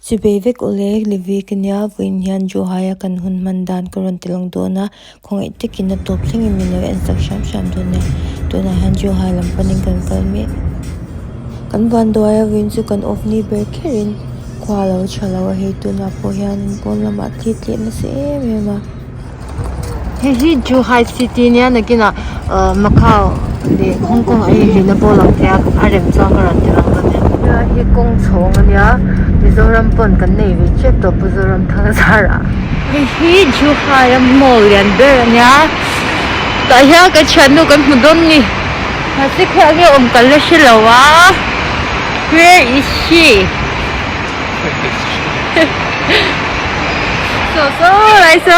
Sibevek ole livi kanya vinyan Zhuhai kan hun mandan karon tilang dona kung itikin na topling imino ensak sham dona dona han Zhuhai lampaning kan kalmi kan bandoya vinsu kan ofni berkerin kwalaw chalaw hetu na po yan pon lama titli na si mema Hi Zhuhai city niya nagina Macau di Hong Kong ay hinabolang kaya arem sa karon tilang dona hi kong chong niya Mizo pon kan navy check to puzuram thang sara hi Zhuhai mall yan ber niya kaya ka chanu kan mudon ni hasi kaya niya kan la shilawa where is she so来so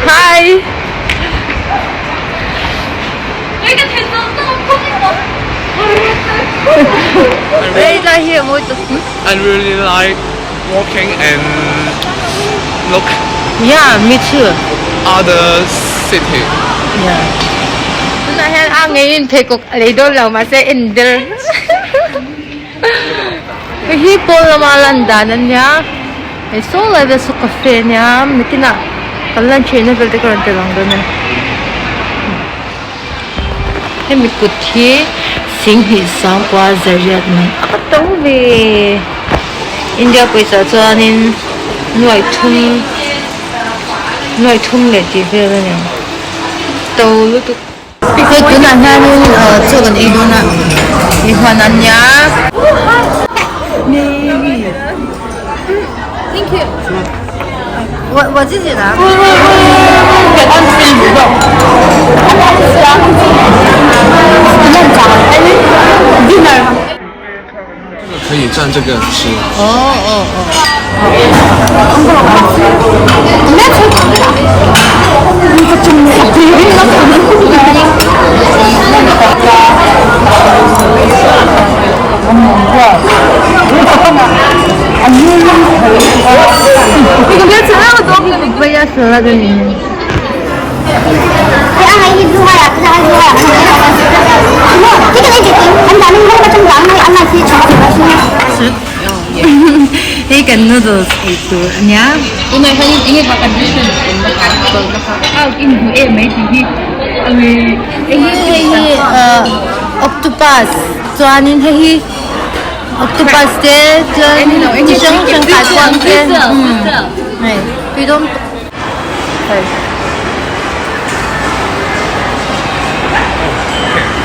hi I really like walking and look yeah me too other city. yeah na hen ang ngayon pekok alido lang masa ender hi po na malandanan niya ay so like the cafe niya nakina kalan chena velte karante lang doon hey mi kuthi singhi sampwa zariyat man akatong be India paisa chuanin nuai thum le ti vela niya tawlu tu Ikaw ito na namin tsugan ido na ihanan niya. Thank you. What is it? Dinner. 可以蘸这个吃。이거 몇 차라고 너무 보였어 나중에. Ikan noodles itu, nya. Una ini pakai dish, ini octopus, soalnya ini octopus deh, jadi jangan kacang deh. We don't.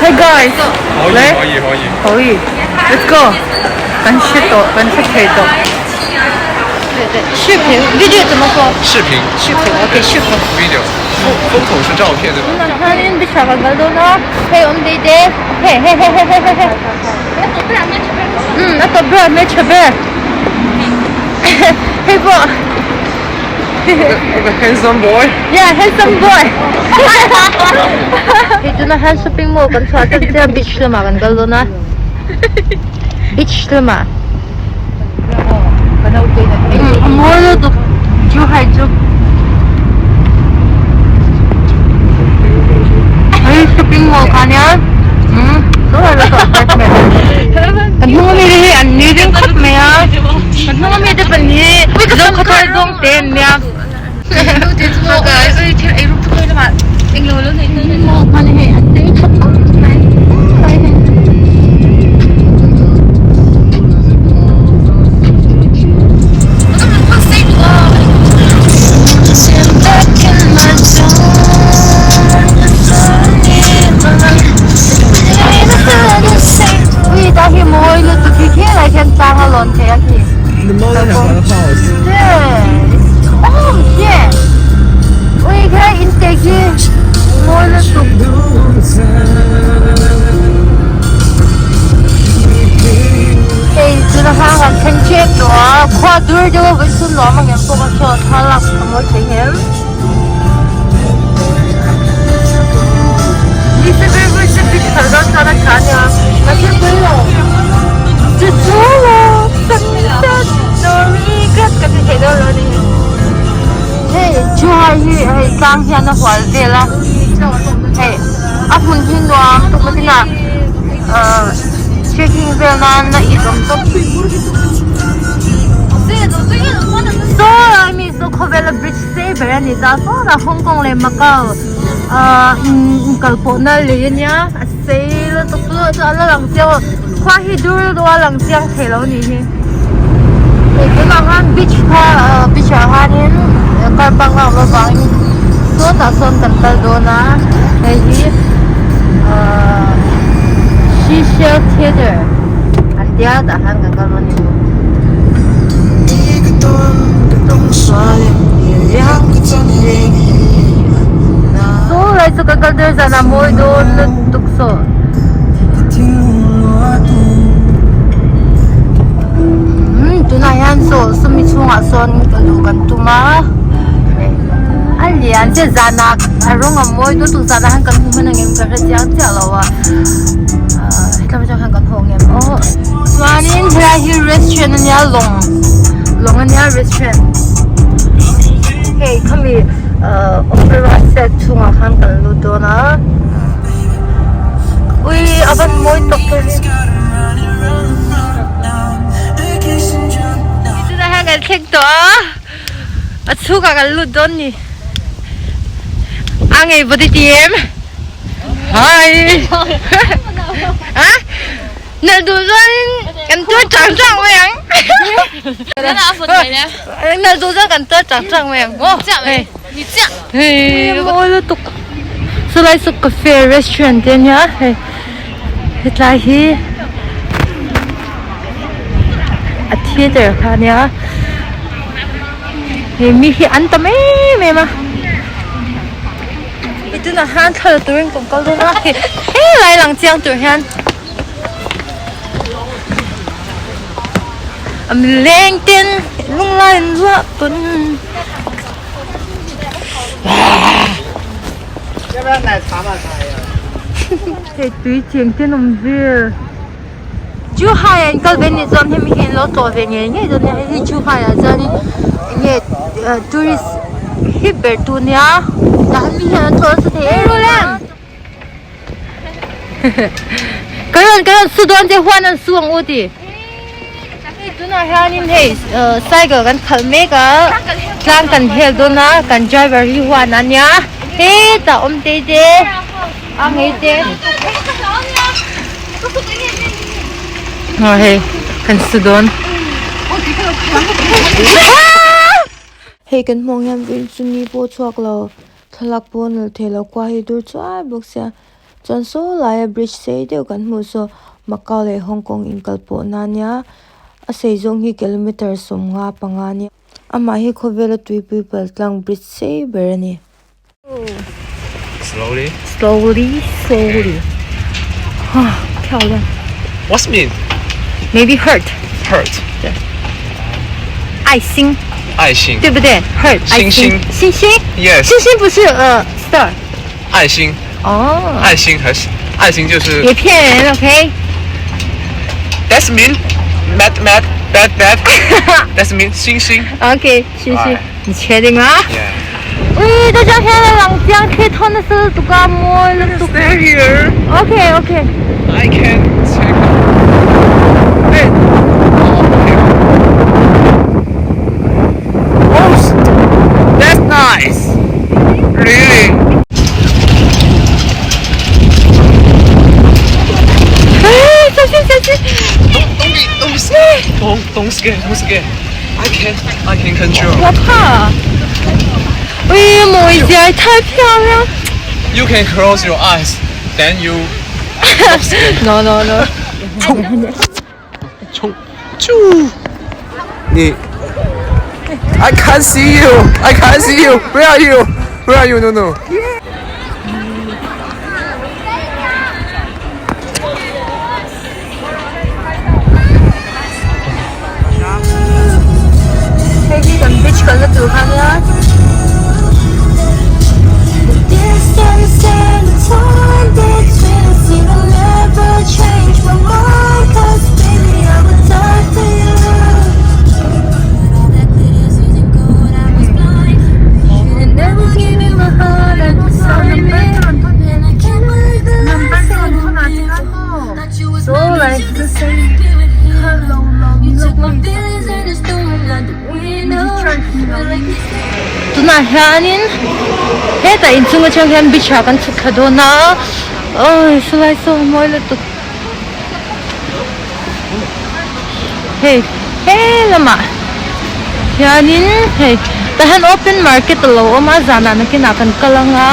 Hey guys, 可以 ，Let's go， 跟吃豆，跟吃配豆。对，视频 video 怎么说？视频 ，OK， 视频 video，风筒是照片对吧？那你别查个都呢，嘿，我们得得，嘿。那都不要没吃呗。嘿不。The handsome boy. Yeah, handsome boy. Ito na hand shopping mall kan sa atin sa beach lama kan kalau na. Beach lama. Mall tu Zhuhai tu. Ay shopping mall kan ya. So ada tu. Kan kami ni ani ring kat maya. Kan kami ada pani. Dong kata dong ten ya. The mall has a house. Oh shit! We can integrate more to. Hey, chúng ta hoàn thành chết đó. Khoa đuôi cho với xuân nó mà em không có cho thà lắm không có thấy hết. Đi xe buýt với xe buýt thật ra sao đã cả nhà. Mà xe buýt rồi. Chết rồi. Sunset, no regret. Cái gì đó rồi đi. Hey, Zhuhai hey gang hian na hwal vela. Hey, a hun hin nuam tu matina vel na itom to. So Mizo khawvela bridge saver ani ta so na Hong Kong le Macau kalpo na le nya sei lo to lo cha la lang chiao khwa hi dur do lang chiang thelo ni ni ke ma han beach ha nin kar bang la lo bang so ta son kan tal do na hi Shisha theater andia ta han kan kal ni so lai so kakal der sana moi do tukso tuna yan so sumi chunga son kalu kan tuma alian che zana arong moi do tu zana han kan tuma na ngem ka chiang cha lawa kam cha han kan hong ngem oh swanin hra hi restaurant nya long nya restaurant hey kami opera set chunga han kan lu do na ui aban moi tok ke tuna han kan thek to a chuka kan lu don ni angei body team hi hả nè tụi con cần tôi chẳng chẳng mày那拿分的呢？ nè tụi con cần tôi chẳng chẳng mày ô 这样哎，你这样， ôi nó tục so lại so cafe restaurant thế nhá hết lại hi à theater ha nhá mi hi ăn tao mày mà itu na han thal turing kong kal do na he lai lang chiang tu han am leng tin lung lai la tun 要不要奶茶吧，茶呀？ he tui chiang tin om ve Zhuhai an kal ben ni zon hem hin lo to ve nge do ne hi Zhuhai a zani nge tourist hi ber tu nya dan mi han to sa the ro len karon sudon je hwan an suang u ti tu na hanin he cycle kan khalme ka tlang kan hel do na kan driver hi hwan an nya he ta om te je ang he te he kan sudon Hei kan mong yan vin suni po chuak lo thalak po nal thelo kwa hi dur chai bok sia chan so lai bridge sei deu kan mu so Macau le Hong Kong in kal po na nya a sei zong hi kilometer som nga panga ni ama hi khawvela tui people tlang bridge sei berani Slowly. slowly 漂亮 What's mean? maybe hurt Hurt. 爱心爱心。对不对 hurt 星星星星 Yes. 星星不是star 爱心。哦爱心还是爱心就是别骗人 OK That's mean bad. That's mean 星星。 OK 星星你确定吗 Yeah. 喂大家现在朗江可以看的是这个摸了 Stay here. OK I can take. Wait. Oh, that's nice. Really. 小心 Don't be scared. Don't scare. I can control. 我怕喂摸一下太漂亮 You can close your eyes. Then you. no 冲！你 I can't see you. Where are you? No. Peggy cần beach cần được không nhá tuna hianin heta in chunga chang hian bicha kan chu khadona oi sulai so moi le tu hey lama hianin hey tahan open market lo oma zana na kina kan kalanga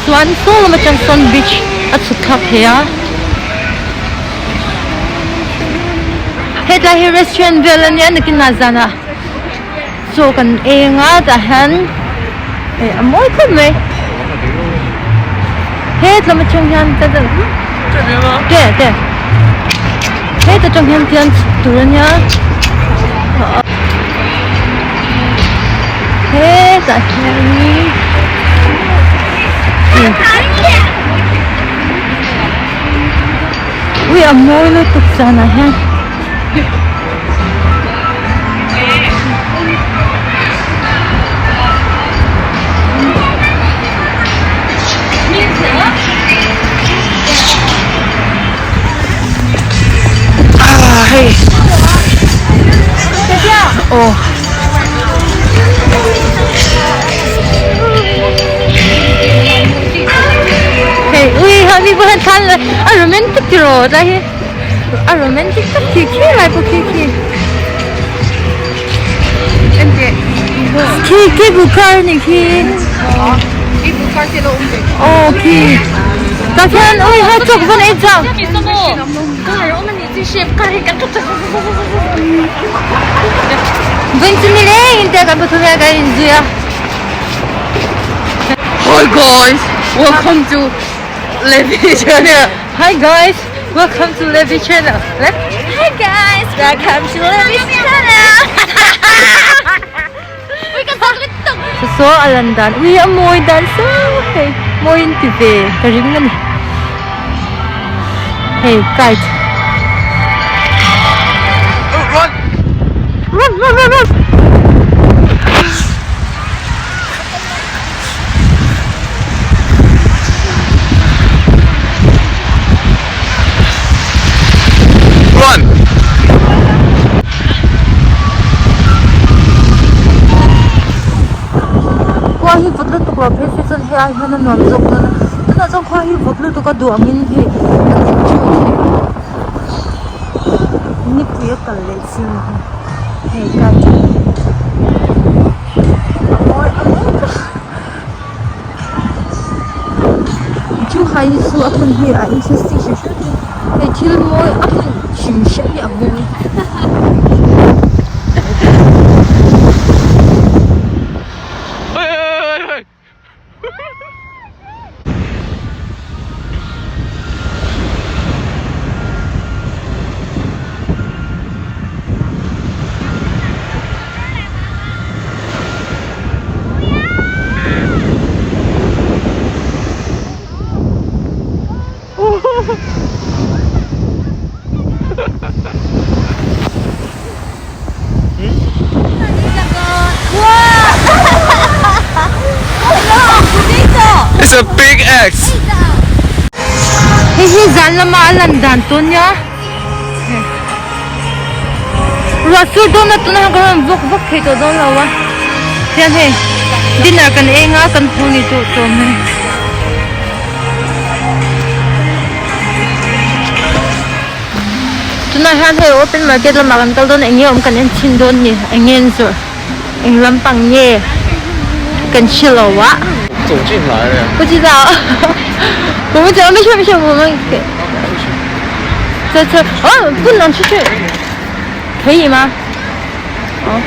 chuan so lama chang son beach at chu thap heya heta hi restaurant velania na kina zana so kan enga tahan amoy khum me hết là một trong nhân ta được để hết là trong nhân tiền chủ nhá hết là ui amoy nó tục ra này ha Hey. Oh. Hey, ui, honey, bukan kan lah. Romantic rồi đây. Romantic tak kiki lah, kiki. Kiki bukan ni kiki. Kiki bukan si lawm. Oh, kiki. Tapi ui, hai cok bukan ejang. Hi guys, welcome to Levi channel. Hi guys, welcome to Levi channel. Hi guys, welcome to Levi channel. So alandan, ui amoy dan so hey, moy intive, karingan. Hey, kite. Run! Qua hi vật lực của phía phía chân hai nó nằm rộng nữa, tức là trong khoa hi vật lực của đùa mình thì nít kia cần lấy xin hay cái Zhuhai su akan hi a interesting shi he til moi akan chim shi ya moi It's a big X. Hi zan lama alandan to nya rasul do na to na garan vok khai to don lawa hian he dinner kan enga kan phuni to me tuna hian he open market lama kan kal don engiom kan en chin don ni engen zo englam pang ye kan chilawa 走进来了。不知道，我们没事，我们给这哦，不能出去，可以吗？哦，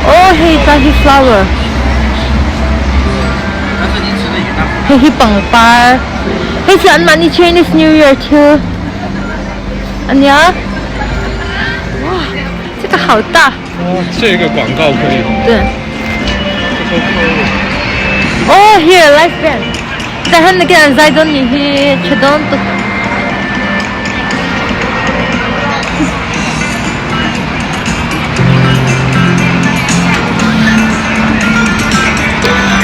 哦，嘿，它是 flower， 嘿，是棒棒，嘿，是安曼的 Chinese New Year too， 安呀，哇，这个好大。 这个广告可以。对。Oh, here, live band. Tahan lagi anzai don ni hi chedon tu.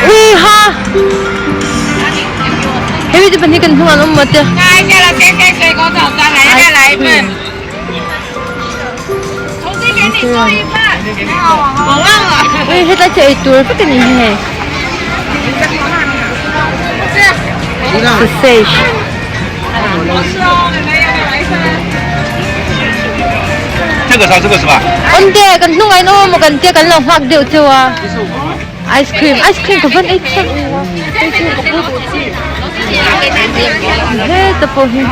Ui ha. Ui, di ba ni kan hungan mate? Ngay cái là cái con thỏ ra này đây này bên. Không thích cái này thôi ba. Ngon à. Ui, hết ta chạy tour phải cái này hè. Sausage. 这个烧这个是吧？ Onde kan hungan mo kan tia kan lo hak deu chewa. Ice cream ka ban ai chak. Hey, tapo hi.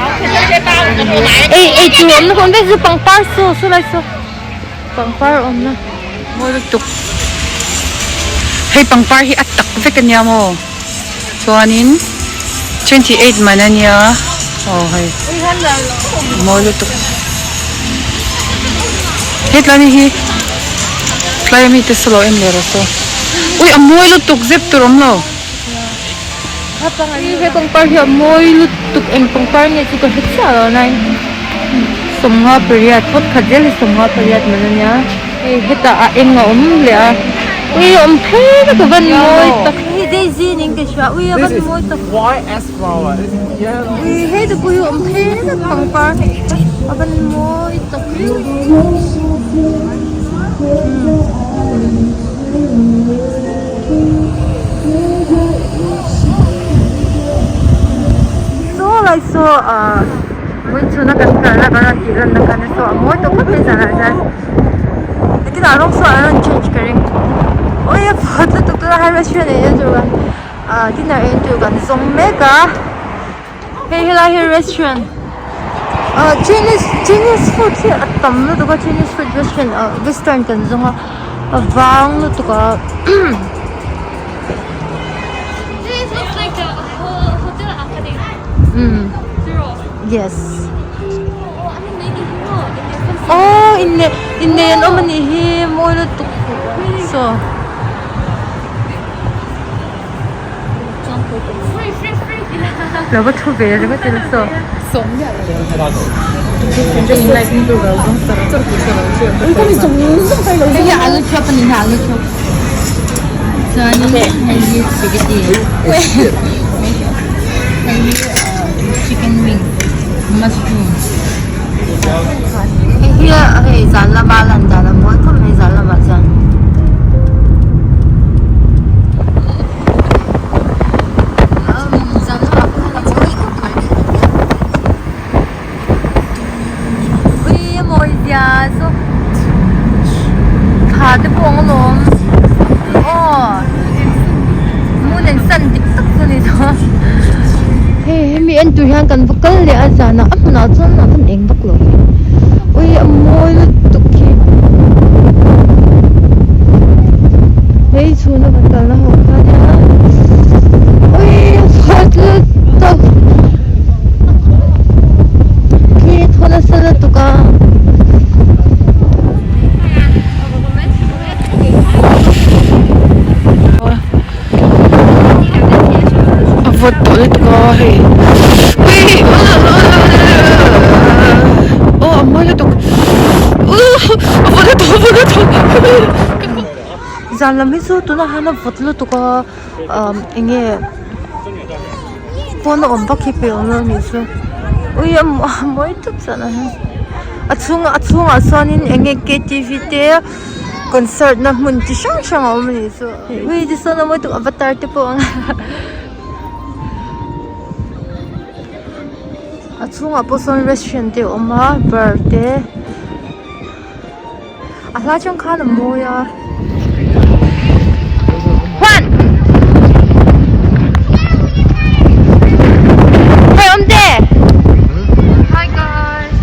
Ei, tu om na kon besu pangpar so lai so. Pangpar om na. Mo tuk. Hey pangpar hi atak ve kanya mo. Chuanin 28 mananya. Oh hey. Mo tuk. Het lani hi. Klai te solo em lero so. Ui amoy tuk zep turom no. He pangpar hi moi lutuk em pangpar nge chu ka hitsa nai. Somnga periat pot khajel somnga periat mananya. Heta a enga om le a. Ui om phe ka ban moi tak hi daisy ning ke sha. Ui ban moi tak. YS flower. Yeah. Ui he de pui om phe ka pangpar. Ban moi tak. Like so when chuna kan kala kana tiran na kana so moi to khat nahi jana jai lekin arong so aron change karing oh ye photo to tura hai restaurant e joga dinner into kan zong mega hey here restaurant Chinese food here atam no to Chinese food restaurant western kan zonga vang no to ka This looks like a hotel academy. yes. Oh, I mean maybe no. Oh, inne yan o manihi mo lutuk. So, Free. labat ho be, labat ho so. Kaya alu chop ni alu chop. So ni ini spaghetti. Chicken wing, mushroom. Here, hey, zala balan dala mo ko may zala bajan. Uy, mo dia so. Khade pong lom. Oh. Munen san dik tak ni so. Hey, mi en tu hian kan vokal le azana amna chon na kan eng bak lo. Ui amoi tukki. Hey chuna kan kal na ho kha dia. Ui fat le to. Ki thola sala tuka. Avot ulit ko hey. Ui. Oh amoy tuk. Avot. Zala Mizo tu na hana votlo tuka enge pono omba kipe ono Mizo. Ui amoy tuk sana. Achunga asanin enge KTV te concert na mun ti shang om Mizo. Ui di sana mo tuk avatar te po ang. Achunga po son restaurant te oma birthday. Ala chong kana mo ya. Juan! Hey, Omde! Hi, guys!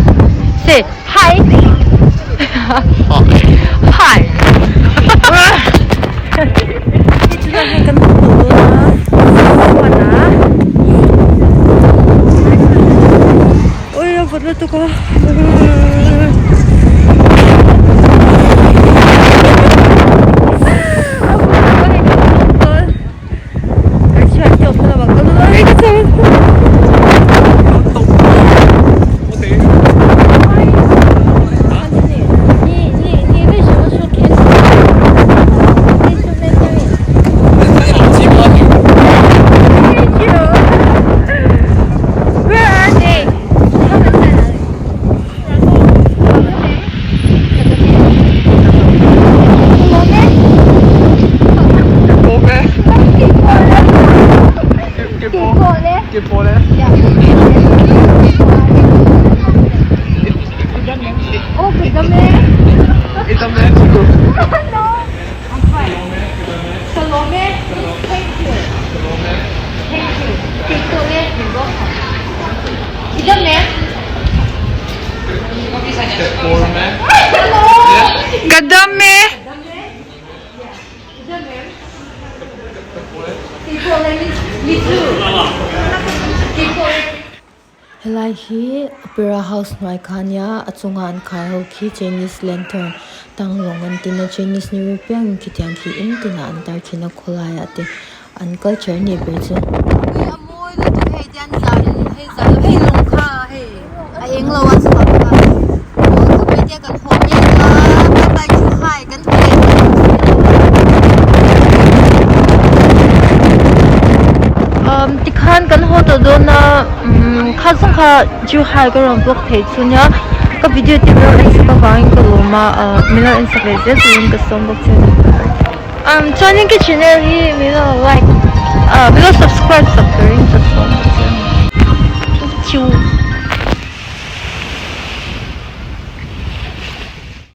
Say hi! Hi! Ito na hanggang tulo na. Juan na. Uy, dapat na ito ka. Oh, kedame. It's a Mexico. Salome. Thank you. Thank you. Kedame. Kedame. Kadami! Helai hi opera house noi khania achunga an khai ho khi Chinese lantern tanglong an tina Chinese New Year piang ki tiang ki in tina an tar khina khulaya te an culture ni be chu Amoy lo tu hey jan zan hey zan hey long kha hey ai eng lo wan sa ka ko pe dia kan ho me ka ba chu hai kan tu tikhan kan ho to do na kha sang kha Zhuhai ka rom blog page sunya ka video ti ro ai sa wang ko ma mila in sa page link ka som box channel ki channel hi mila like mila subscribe sa